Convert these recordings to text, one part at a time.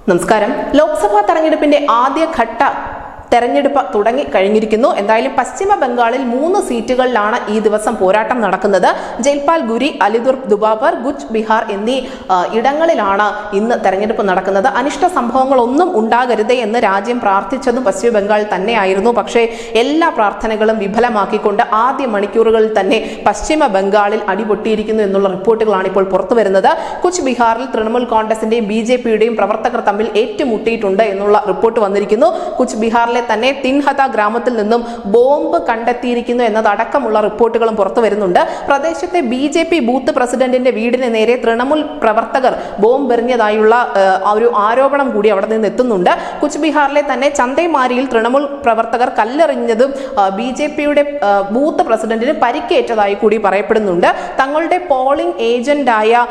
നമസ്കാരം. ലോക്സഭാ തെരഞ്ഞെടുപ്പിന്റെ ആദ്യഘട്ട തെരഞ്ഞെടുപ്പ് തുടങ്ങി കഴിഞ്ഞിരിക്കുന്നു. എന്തായാലും പശ്ചിമ ബംഗാളിൽ 3 സീറ്റുകളിലാണ് ഈ ദിവസം പോരാട്ടം നടക്കുന്നത്. ജയ്പാൽഗുരി, അലിദുർ ദുബാപർ, കുച്ച് ബിഹാർ എന്നീ ഇടങ്ങളിലാണ് ഇന്ന് തെരഞ്ഞെടുപ്പ് നടക്കുന്നത്. അനിഷ്ട സംഭവങ്ങളൊന്നും ഉണ്ടാകരുതേ എന്ന് രാജ്യം പ്രാർത്ഥിച്ചതും പശ്ചിമ ബംഗാൾ തന്നെയായിരുന്നു. പക്ഷേ എല്ലാ പ്രാർത്ഥനകളും വിഫലമാക്കിക്കൊണ്ട് ആദ്യ മണിക്കൂറുകളിൽ തന്നെ പശ്ചിമ ബംഗാളിൽ അടിപൊട്ടിയിരിക്കുന്നു എന്നുള്ള റിപ്പോർട്ടുകളാണ് ഇപ്പോൾ പുറത്തു വരുന്നത്. കുച്ച് ബിഹാറിൽ തൃണമൂൽ കോൺഗ്രസിന്റെയും BJPയുടെയും പ്രവർത്തകർ തമ്മിൽ ഏറ്റുമുട്ടിയിട്ടുണ്ട് എന്നുള്ള റിപ്പോർട്ട് വന്നിരിക്കുന്നു. കുച്ച് ബിഹാറിലെ തന്നെ തിൻഹത ഗ്രാമത്തിൽ നിന്നും ബോംബ് കണ്ടെത്തിയിരിക്കുന്നു എന്നതടക്കമുള്ള റിപ്പോർട്ടുകളും പുറത്തു വരുന്നുണ്ട്. പ്രദേശത്തെ BJP ബൂത്ത് പ്രസിഡന്റിന്റെ വീടിന് നേരെ തൃണമൂൽ പ്രവർത്തകർ ബോംബ് എറിഞ്ഞതായുള്ള ഒരു ആരോപണം കൂടി അവിടെ നിന്ന് എത്തുന്നുണ്ട്. കുച്ച് ബിഹാറിലെ തന്നെ ചന്തേമാരിയിൽ തൃണമൂൽ പ്രവർത്തകർ കല്ലെറിഞ്ഞതും BJPയുടെ ബൂത്ത് പ്രസിഡന്റിന് പരിക്കേറ്റതായി കൂടി പറയപ്പെടുന്നുണ്ട്. തങ്ങളുടെ പോളിംഗ് ഏജന്റായ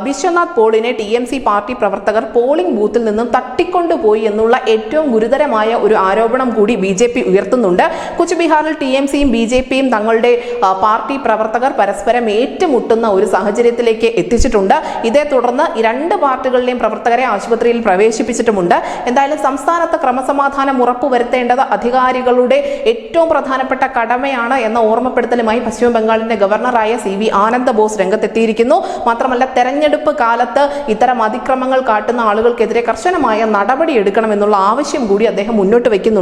ബിശ്വനാഥ് പോളിനെ TMC പാർട്ടി പ്രവർത്തകർ പോളിംഗ് ബൂത്തിൽ നിന്നും തട്ടിക്കൊണ്ടുപോയി എന്നുള്ള ഏറ്റവും ഗുരുതരമായ ഒരു ആരോപണം കൂടി BJP ഉയർത്തുന്നുണ്ട്. കുച്ച് ബിഹാറിൽ TMCയും BJPയും തങ്ങളുടെ പാർട്ടി പ്രവർത്തകർ പരസ്പരം ഏറ്റുമുട്ടുന്ന ഒരു സാഹചര്യത്തിലേക്ക് എത്തിച്ചിട്ടുണ്ട്. ഇതേ തുടർന്ന് ഈ 2 പാർട്ടികളിലെയും പ്രവർത്തകരെ ആശുപത്രിയിൽ പ്രവേശിപ്പിച്ചിട്ടുമുണ്ട്. എന്തായാലും സംസ്ഥാനത്ത് ക്രമസമാധാനം ഉറപ്പുവരുത്തേണ്ടത് അധികാരികളുടെ ഏറ്റവും പ്രധാനപ്പെട്ട കടമയാണ് എന്ന ഓർമ്മപ്പെടുത്തലുമായി പശ്ചിമ ബംഗാളിന്റെ ഗവർണറായ CV ആനന്ദ ബോസ് രംഗത്തെത്തിയിരിക്കുന്നു. മാത്രമല്ല തെരഞ്ഞെടുപ്പ് കാലത്ത് ഇത്തരം അതിക്രമങ്ങൾ കാട്ടുന്ന ആളുകൾക്കെതിരെ കർശനമായ നടപടി എടുക്കണമെന്നുള്ള ആവശ്യം കൂടി അദ്ദേഹം മുന്നോട്ട് വയ്ക്കുന്നുണ്ട്.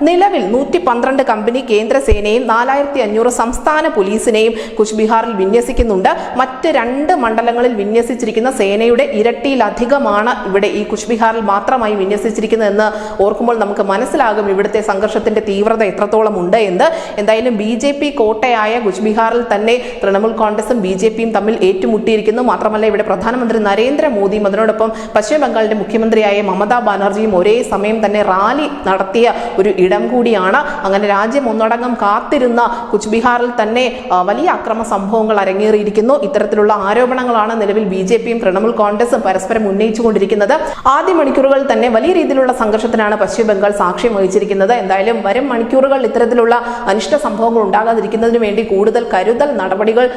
നിലവിൽ 112 കമ്പനി കേന്ദ്ര സേനയും 4500 സംസ്ഥാന പോലീസിനെയും കുച്ച് ബിഹാറിൽ വിന്യസിക്കുന്നുണ്ട്. മറ്റ് 2 മണ്ഡലങ്ങളിൽ വിന്യസിച്ചിരിക്കുന്ന സേനയുടെ ഇരട്ടിയിലധികമാണ് ഇവിടെ ഈ കുച്ച് ബിഹാറിൽ മാത്രമായി വിന്യസിച്ചിരിക്കുന്നതെന്ന് ഓർക്കുമ്പോൾ നമുക്ക് മനസ്സിലാകും ഇവിടുത്തെ സംഘർഷത്തിന്റെ തീവ്രത എത്രത്തോളം ഉണ്ട് എന്ന്. എന്തായാലും BJP കോട്ടയായ കുച്ച് ബിഹാറിൽ തന്നെ തൃണമൂൽ കോൺഗ്രസും BJPയും തമ്മിൽ ഏറ്റുമുട്ടിയിരിക്കുന്നു. മാത്രമല്ല ഇവിടെ പ്രധാനമന്ത്രി നരേന്ദ്രമോദിയും അതിനോടൊപ്പം പശ്ചിമ ബംഗാളിന്റെ മുഖ്യമന്ത്രിയായ മമതാ ബാനർജിയും ഒരേ സമയം തന്നെ റാലി നടത്തിയ ഒരു ഇടം കൂടിയാണ്. അങ്ങനെ രാജ്യം ഒന്നടങ്കം കാത്തിരുന്ന കുച്ച് ബിഹാറിൽ തന്നെ വലിയ അക്രമ സംഭവങ്ങൾ അരങ്ങേറിയിരിക്കുന്നു. ഇത്തരത്തിലുള്ള ആരോപണങ്ങളാണ് നിലവിൽ BJPയും തൃണമൂൽ കോൺഗ്രസും പരസ്പരം ഉന്നയിച്ചുകൊണ്ടിരിക്കുന്നത്. ആദ്യ മണിക്കൂറുകളിൽ തന്നെ വലിയ രീതിയിലുള്ള സംഘർഷത്തിനാണ് പശ്ചിമ ബംഗാൾ സാക്ഷ്യം വഹിച്ചിരിക്കുന്നത്. എന്തായാലും വരും മണിക്കൂറുകൾ ഇത്തരത്തിലുള്ള അനിഷ്ട സംഭവങ്ങൾ ഉണ്ടാകാതിരിക്കുന്നതിന് വേണ്ടി കൂടുതൽ കരുതൽ നടപടികൾ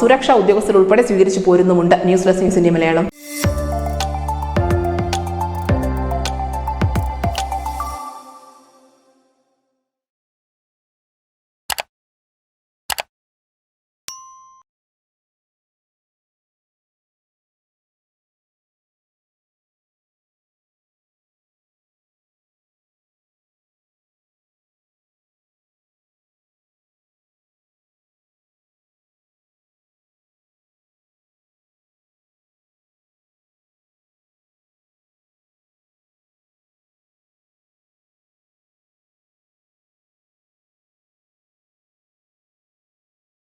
സുരക്ഷാ ഉദ്യോഗസ്ഥർ ഉൾപ്പെടെ സ്വീകരിച്ചു പോരുന്നുമുണ്ട്. News desk news India Malayalam.